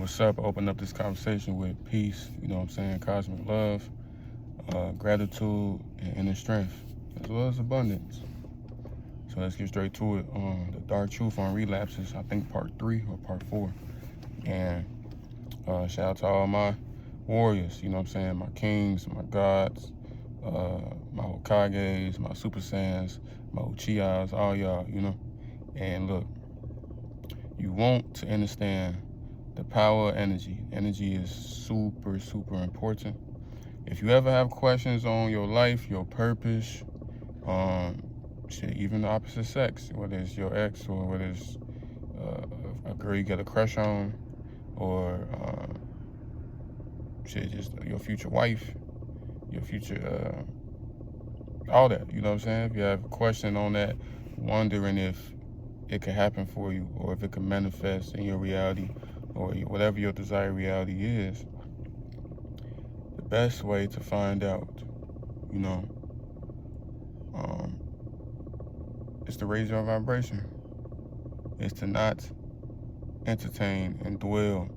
what's up? Open up this conversation with peace, you know what I'm saying? Cosmic love, gratitude, and inner strength, as well as abundance. So let's get straight to it. The dark truth on relapses, I think part 3 or part 4. And shout out to all my warriors, you know what I'm saying? My kings, my gods, my Hokages, my Super Saiyans, my Uchihas, all y'all, you know? And look, you want to understand the power of energy. Energy is super, super important. If you ever have questions on your life, your purpose, shit, even the opposite sex, whether it's your ex or whether it's a girl you get a crush on, or shit, just your future wife, your future, all that, you know what I'm saying? If you have a question on that, wondering if it could happen for you or if it could manifest in your reality or whatever your desired reality is, the best way to find out, you know, is to raise your vibration. Is to not entertain and dwell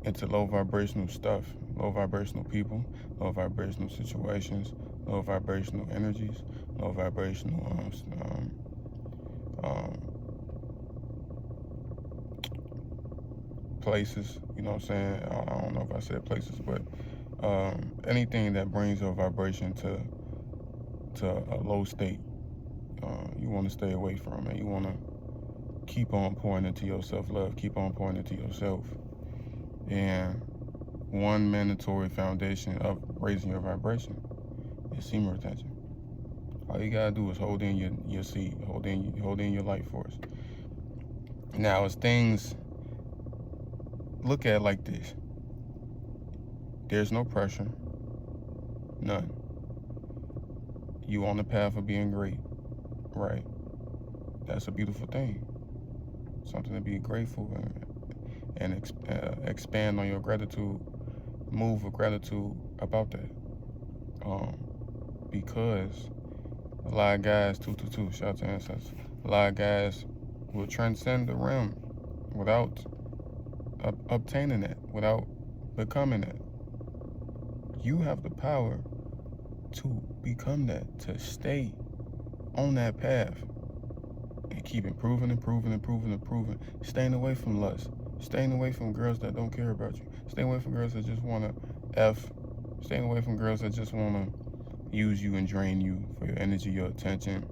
into low vibrational stuff, low vibrational people, low vibrational situations, low vibrational energies, low vibrational places, you know what I'm saying? I don't know if I said places, but anything that brings your vibration to a low state, you want to stay away from it. You want to keep on pouring into your self-love, keep on pouring into yourself. And one mandatory foundation of raising your vibration is semen retention. All you gotta do is hold in your seed, hold in your life force. Now, as things, look at it like this: there's no pressure, none. You on the path of being great, right? That's a beautiful thing. Something to be grateful and expand on your gratitude, move with gratitude about that. Because a lot of guys, 222, shout out to ancestors, a lot of guys will transcend the realm without obtaining it, without becoming it. You have the power to become that, to stay on that path and keep improving, staying away from lust, staying away from girls that don't care about you, staying away from girls that just want to F, staying away from girls that just want to use you and drain you for your energy, your attention.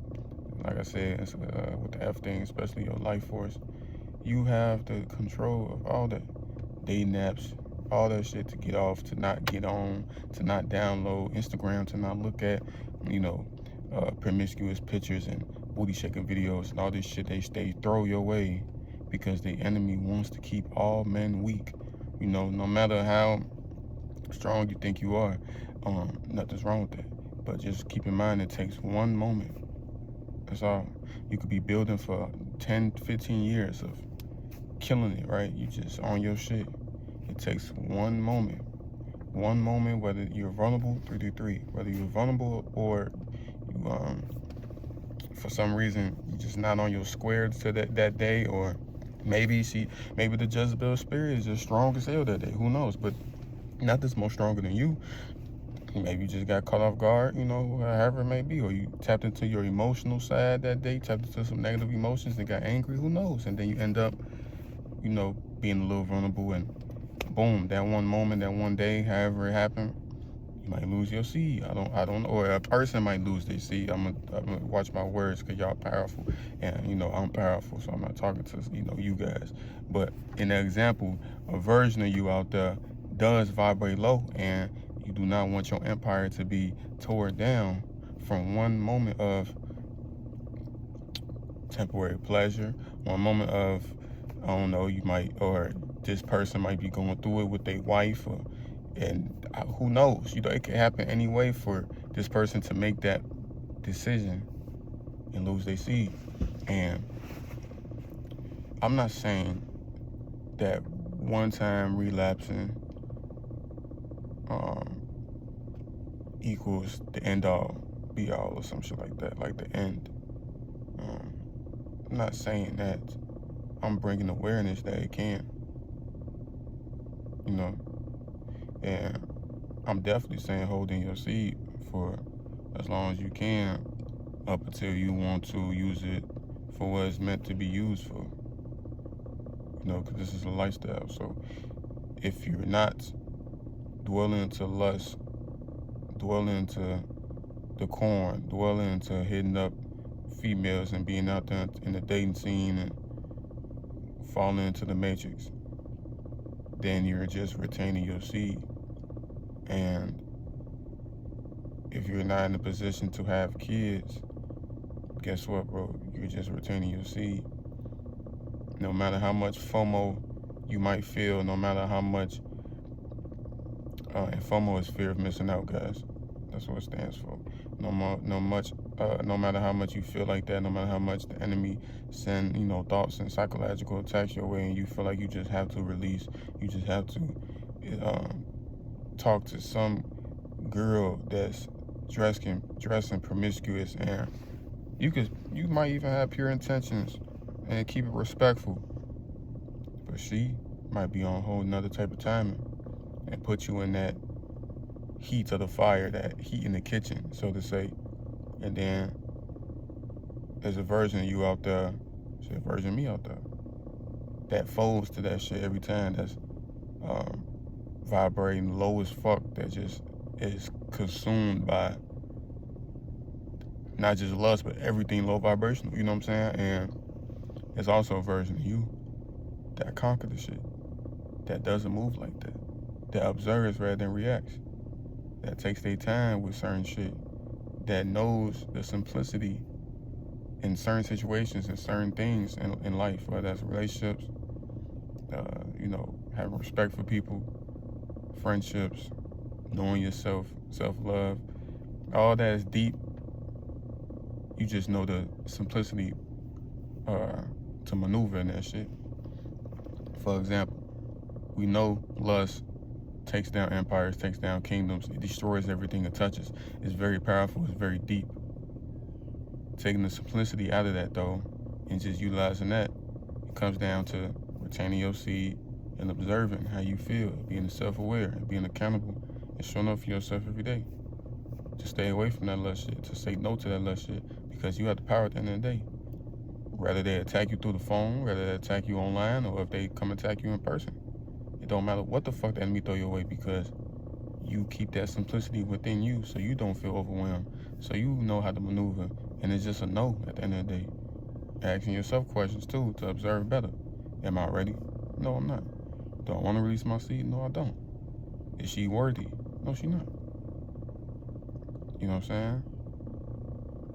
Like I said, with the F thing, especially your life force, you have the control of all that. Day naps, all that shit, to get off, to not get on, to not download Instagram, to not look at, you know, promiscuous pictures and booty shaking videos and all this shit they throw your way, because the enemy wants to keep all men weak. You know, no matter how strong you think you are, nothing's wrong with that. But just keep in mind, it takes one moment. That's all. You could be building for 10, 15 years of killing it, right? You just on your shit. It takes one moment, whether you're vulnerable, 333, whether you're vulnerable or you, for some reason, you're just not on your square to that day, or maybe the Jezebel spirit is just strong as hell that day. Who knows? But not this more stronger than you. Maybe you just got caught off guard, you know, however it may be, or you tapped into your emotional side that day, tapped into some negative emotions and got angry. Who knows? And then you end up, you know, being a little vulnerable, and boom, that one moment, that one day, however it happened, you might lose your seed. I don't know, or a person might lose their seed. I'm gonna watch my words, because y'all powerful, and you know I'm powerful, so I'm not talking to, you know, you guys. But in that example, a version of you out there does vibrate low, and you do not want your empire to be torn down from one moment of temporary pleasure, one moment of, I don't know, you might, or this person might be going through it with their wife, or, and who knows, you know, it could happen anyway for this person to make that decision and lose their seed. And I'm not saying that one time relapsing equals the end all be all or some shit like that, like the end. I'm not saying that. I'm bringing awareness that it can. you know. And I'm definitely saying hold in your seed for as long as you can, up until you want to use it for what it's meant to be used for. You know, because this is a lifestyle. So if you're not dwelling into lust, dwelling into the corn, dwelling into hitting up females and being out there in the dating scene and falling into the matrix, then you're just retaining your seed. And if you're not in a position to have kids, guess what, bro? You're just retaining your seed. No matter how much FOMO you might feel, no matter how much, and FOMO is fear of missing out, guys. That's what it stands for. No matter how much you feel like that, no matter how much the enemy send, thoughts and psychological attacks your way, and you feel like you just have to release, you just have to talk to some girl that's dressing promiscuous, and you might even have pure intentions and keep it respectful, but she might be on a whole nother type of timing and put you in that heat of the fire, that heat in the kitchen, so to say. And then there's a version of you out there, there's a version of me out there that folds to that shit every time, that's vibrating low as fuck, that just is consumed by not just lust, but everything low vibrational, you know what I'm saying? And there's also a version of you that conquer the shit, that doesn't move like that, that observes rather than reacts, that takes their time with certain shit, that knows the simplicity in certain situations and certain things in life, whether that's relationships, having respect for people, friendships, knowing yourself, self-love, all that is deep. You just know the simplicity to maneuver in that shit. For example, we know lust takes down empires, takes down kingdoms, it destroys everything it touches. It's very powerful, it's very deep. Taking the simplicity out of that, though, and just utilizing that, it comes down to retaining your seed and observing how you feel, being self-aware, being accountable, and showing up for yourself every day. To stay away from that lust shit, to say no to that lust shit, because you have the power at the end of the day. Whether they attack you through the phone, whether they attack you online, or if they come attack you in person. It don't matter what the fuck the enemy throw your way, because you keep that simplicity within you, so you don't feel overwhelmed, so you know how to maneuver, and it's just a no at the end of the day. Asking yourself questions too to observe better. Am I ready? No, I'm not. Do I want to release my seed? No, I don't. Is she worthy? No, she not. You know what I'm saying?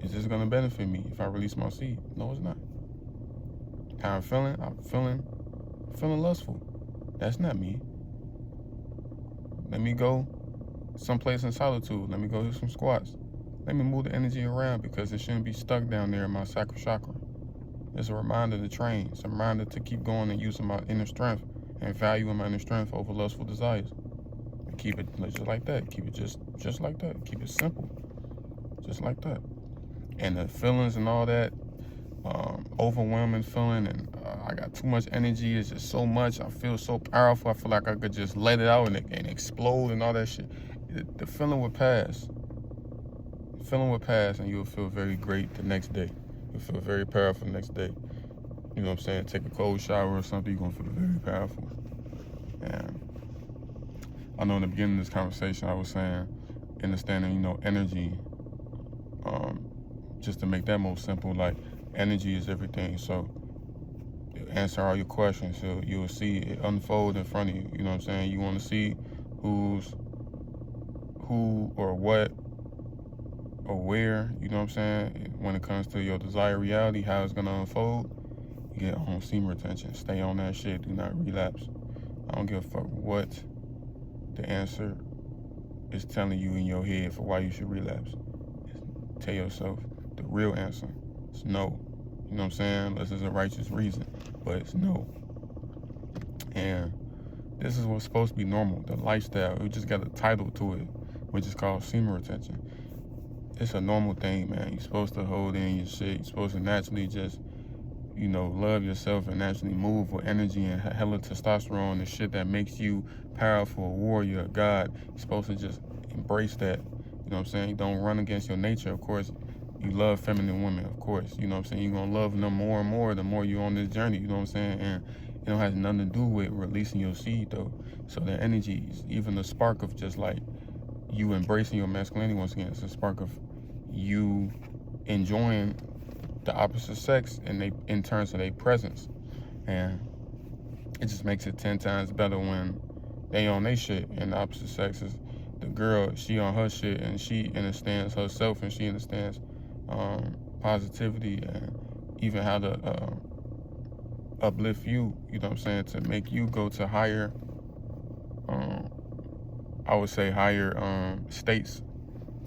Is this gonna benefit me if I release my seed? No, it's not. How I'm feeling lustful. That's not me. Let me go someplace in solitude. Let me go do some squats. Let me move the energy around, because it shouldn't be stuck down there in my sacral chakra. It's a reminder to train. It's a reminder to keep going and using my inner strength and valuing my inner strength over lustful desires. And keep it just like that. Keep it just like that. Keep it simple. Just like that. And the feelings and all that, overwhelming feeling, and I got too much energy. It's just so much. I feel so powerful. I feel like I could just let it out and explode and all that shit. The feeling would pass. The feeling would pass, and you'll feel very great the next day. You'll feel very powerful the next day. You know what I'm saying? Take a cold shower or something, you're gonna feel very powerful. And I know in the beginning of this conversation I was saying, understanding, energy, just to make that more simple, like energy is everything. So answer all your questions, so you'll see it unfold in front of you. You know what I'm saying? You want to see who or what or where, you know what I'm saying, when it comes to your desired reality, how it's gonna unfold. You get on semen retention. Stay on that shit. Do not relapse. I don't give a fuck what the answer is telling you in your head for why you should relapse. Tell yourself the real answer. It's no. You know what I'm saying? Unless it's a righteous reason, but it's no. And this is what's supposed to be normal, the lifestyle. We just got a title to it, which is called semen retention. It's a normal thing, man. You're supposed to hold in your shit. You're supposed to naturally just, love yourself and naturally move with energy and hella testosterone, the shit that makes you powerful, a warrior, a god. You're supposed to just embrace that. You know what I'm saying? Don't run against your nature. Of course, you love feminine women, of course. You know what I'm saying? You're going to love them more and more the more you're on this journey. You know what I'm saying? And it don't have nothing to do with releasing your seed, though. So the energies, even the spark of just like you embracing your masculinity, once again, it's a spark of you enjoying the opposite sex and they in terms of their presence. And it just makes it 10 times better when they on their shit, and the opposite sex is the girl, she on her shit and she understands herself and she understands positivity and even how to uplift you, you know what I'm saying, to make you go to higher, I would say higher states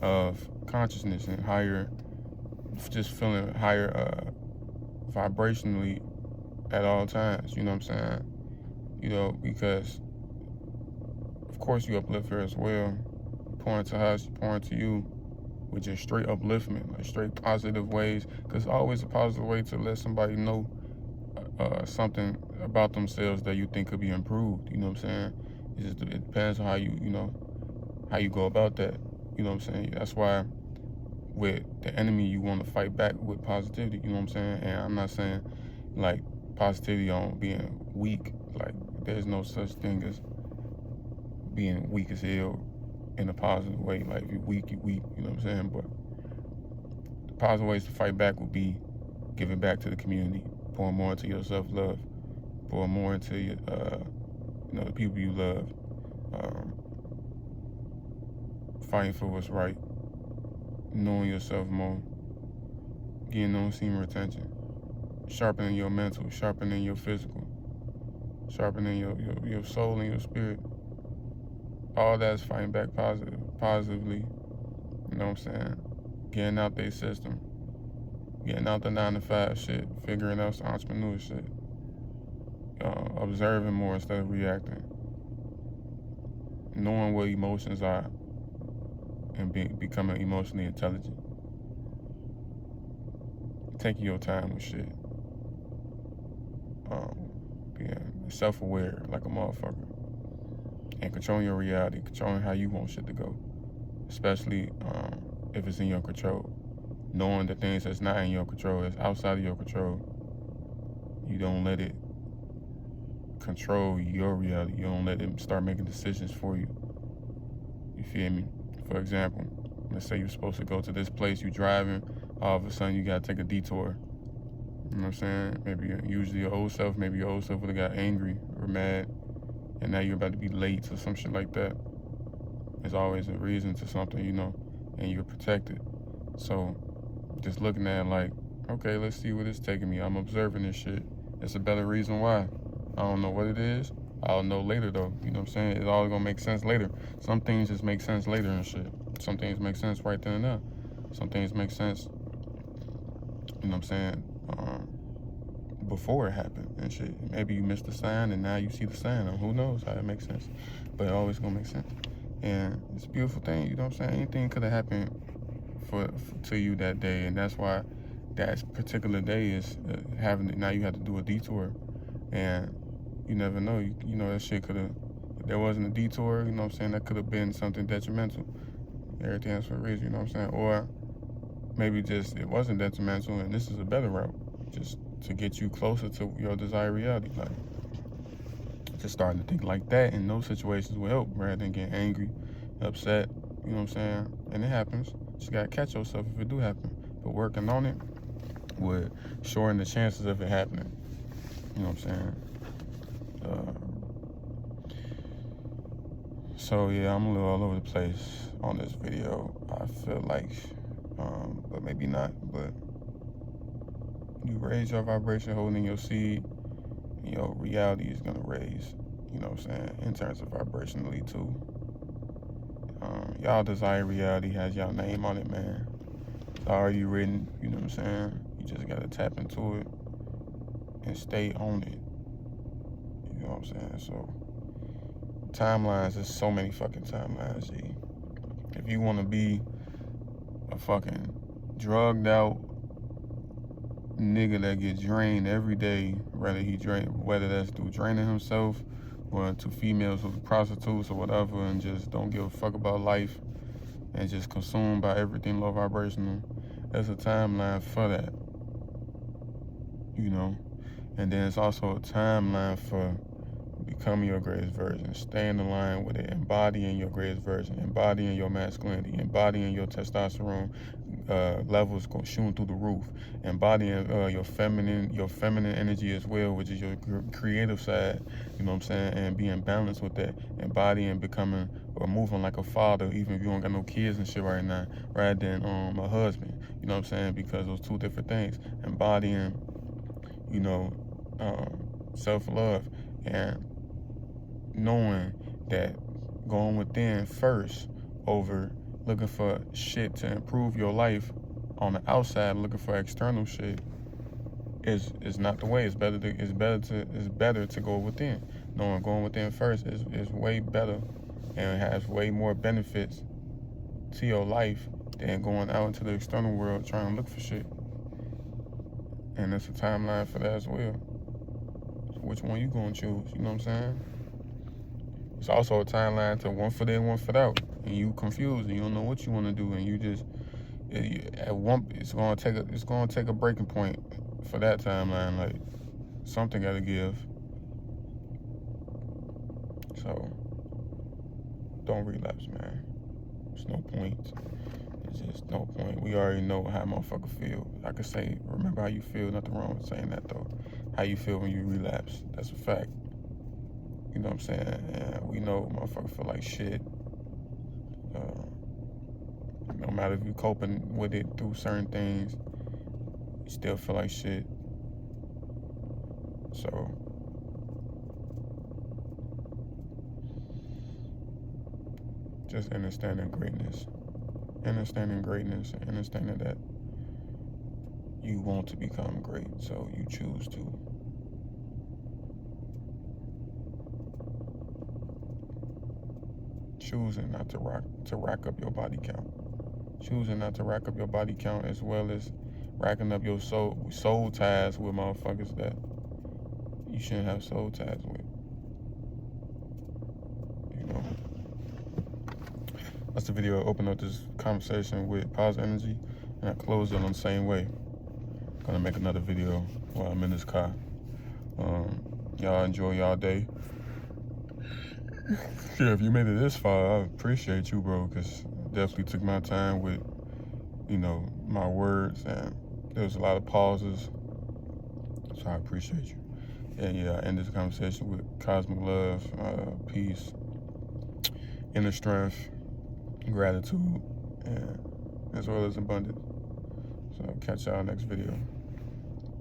of consciousness and higher, just feeling higher vibrationally at all times, you know what I'm saying? Because of course you uplift her as well. Pouring to her, she pouring to you with just straight upliftment, like straight positive ways. Because it's always a positive way to let somebody know something about themselves that you think could be improved. You know what I'm saying? It depends on how how you go about that. You know what I'm saying? That's why with the enemy you want to fight back with positivity. You know what I'm saying? And I'm not saying like positivity on being weak. Like there's no such thing as being weak as hell in a positive way. Like if you're weak, you weak. You know what I'm saying? But the positive ways to fight back would be giving back to the community, pouring more into your self-love, pouring more into your, the people you love, fighting for what's right, knowing yourself more, getting on semen retention, sharpening your mental, sharpening your physical, sharpening your soul and your spirit. All that's fighting back positively. You know what I'm saying? Getting out their system, getting out the 9-to-5 shit, figuring out some entrepreneur shit, observing more instead of reacting, knowing what emotions are, and becoming emotionally intelligent, taking your time with shit, being self-aware like a motherfucker, and controlling your reality, controlling how you want shit to go, especially if it's in your control. Knowing the things that's not in your control, that's outside of your control, you don't let it control your reality. You don't let it start making decisions for you. You feel me? For example, let's say you're supposed to go to this place, you're driving, all of a sudden you gotta take a detour. You know what I'm saying? Maybe usually your old self would have got angry or mad, and now you're about to be late or some shit like that. There's always a reason to something, and you're protected. So just looking at it like, okay, let's see where it's taking me. I'm observing this shit. It's a better reason why. I don't know what it is. I'll know later though. You know what I'm saying? It's all gonna make sense later. Some things just make sense later and shit. Some things make sense right then and there. Some things make sense, you know what I'm saying, before it happened and shit. Maybe you missed the sign and now you see the sign. Who knows how it makes sense. But it always gonna make sense. And it's a beautiful thing, you know what I'm saying? Anything could have happened to you that day, and that's why that particular day is now you have to do a detour, and you never know. You know that shit could have, if there wasn't a detour, you know what I'm saying, that could have been something detrimental. Everything's for a reason, you know what I'm saying? Or maybe just it wasn't detrimental and this is a better route, just to get you closer to your desired reality. Like, just starting to think like that in those situations will help rather than getting angry, upset, you know what I'm saying? And it happens. Just gotta catch yourself if it do happen. But working on it would shorten the chances of it happening. You know what I'm saying? So yeah, I'm a little all over the place on this video. I feel like, but maybe not. But you raise your vibration holding your seed, and your reality is gonna raise. You know what I'm saying? In terms of vibrationally too. Y'all desired reality has y'all name on it, man. It's already written, you know what I'm saying? You just gotta tap into it and stay on it. You know what I'm saying? So, timelines, there's so many fucking timelines, G. If you wanna be a fucking drugged out nigga that get drained every day, whether that's through draining himself or to females who's prostitutes or whatever, and just don't give a fuck about life and just consumed by everything low vibrational. There's a timeline for that, you know. And then it's also a timeline for becoming your greatest version, staying in line with it, embodying your greatest version, embodying your masculinity, embodying your testosterone levels shooting through the roof, embodying your feminine energy as well, which is your creative side, you know what I'm saying, and being balanced with that, embodying becoming or moving like a father, even if you don't got no kids and shit right now, rather than a husband, you know what I'm saying, because those two different things, embodying, you know, self-love, and knowing that going within first over looking for shit to improve your life on the outside, looking for external shit is not the way. It's better to go within. Knowing going within first is way better and has way more benefits to your life than going out into the external world trying to look for shit. And there's a timeline for that as well. So which one you gonna choose? You know what I'm saying? It's also a timeline to one foot in, one foot out, and you confused and you don't know what you want to do, and you just it's gonna take a breaking point for that timeline. Like something gotta give. So don't relapse, man. There's no point. It's just no point. We already know how a motherfucker feel. I could say, remember how you feel. Nothing wrong with saying that though. How you feel when you relapse. That's a fact. You know what I'm saying? And we know motherfuckers feel like shit. No matter if you're coping with it through certain things, you still feel like shit. So, just understanding greatness. Understanding greatness and understanding that you want to become great, so you choose to. Choosing not to rack up your body count. Choosing not to rack up your body count, as well as racking up your soul ties with motherfuckers that you shouldn't have soul ties with. You know. That's the video. I opened up this conversation with positive energy, and I closed it on the same way. Gonna make another video while I'm in this car. Y'all enjoy y'all day. Yeah, if you made it this far, I appreciate you, bro, because definitely took my time with, you know, my words, and there was a lot of pauses, so I appreciate you. And yeah, I end this conversation with cosmic love, peace, inner strength, gratitude, and as well as abundance. So catch y'all next video.